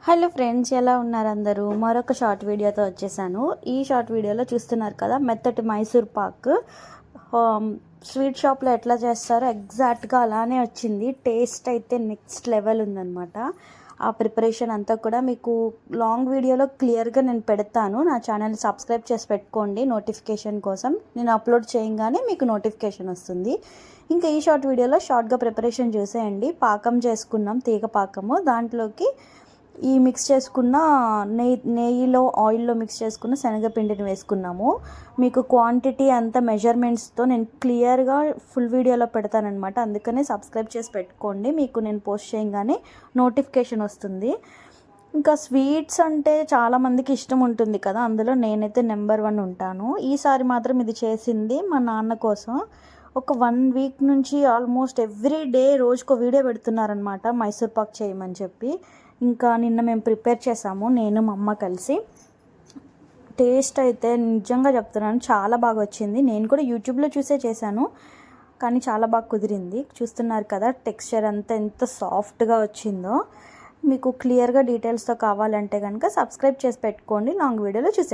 Hello friends, ఎలా ఉన్నారు అందరూ? మరొక షార్ట్ వీడియోతో వచ్చేసాను. ఈ షార్ట్ వీడియోలో చూస్తున్నారు కదా, మెత్తటి మైసూర్ పాక్ స్వీట్ షాప్లో ఎట్లా చేస్తారో ఎగ్జాక్ట్గా అలానే వచ్చింది. టేస్ట్ అయితే నెక్స్ట్ లెవెల్ ఉందన్నమాట. ఆ ప్రిపరేషన్ అంతా కూడా మీకు లాంగ్ వీడియోలో క్లియర్గా నేను పెడతాను. నా ఛానల్ సబ్స్క్రైబ్ చేసి పెట్టుకోండి నోటిఫికేషన్ కోసం. నేను అప్లోడ్ చేయగానే మీకు నోటిఫికేషన్ వస్తుంది. ఇంకా ఈ షార్ట్ వీడియోలో షార్ట్గా ప్రిపరేషన్ చూసేయండి. పాకం చేసుకున్నాం, తీగ పాకము. దాంట్లోకి ఈ మిక్స్ చేసుకున్న నెయ్యిలో ఆయిల్లో మిక్స్ చేసుకున్న శనగపిండిని వేసుకున్నాము. మీకు క్వాంటిటీ అంత మెజర్మెంట్స్తో నేను క్లియర్గా ఫుల్ వీడియోలో పెడతానమాట. అందుకనే సబ్స్క్రైబ్ చేసి పెట్టుకోండి. మీకు నేను పోస్ట్ చేయగానే నోటిఫికేషన్ వస్తుంది. ఇంకా స్వీట్స్ అంటే చాలామందికి ఇష్టం ఉంటుంది కదా, అందులో నేనైతే నెంబర్ 1 ఉంటాను. ఈసారి మాత్రం ఇది చేసింది మా నాన్న కోసం. ఒక 1 వీక్ నుంచి ఆల్మోస్ట్ ఎవ్రీ డే రోజుకో వీడియో పెడుతున్నారనమాట మైసూర్ పాక్ చేయమని చెప్పి. ఇంకా నిన్న మేము ప్రిపేర్ చేసాము, నేను మా అమ్మ కలిసి. టేస్ట్ అయితే నిజంగా చెప్తున్నాను, చాలా బాగా వచ్చింది. నేను కూడా యూట్యూబ్లో చూసే చేశాను, కానీ చాలా బాగా కుదిరింది. చూస్తున్నారు కదా టెక్స్చర్ అంతా ఎంత సాఫ్ట్గా వచ్చిందో. మీకు క్లియర్గా డీటెయిల్స్తో కావాలంటే కనుక సబ్స్క్రైబ్ చేసి పెట్టుకోండి. లాంగ్ వీడియోలో చూసే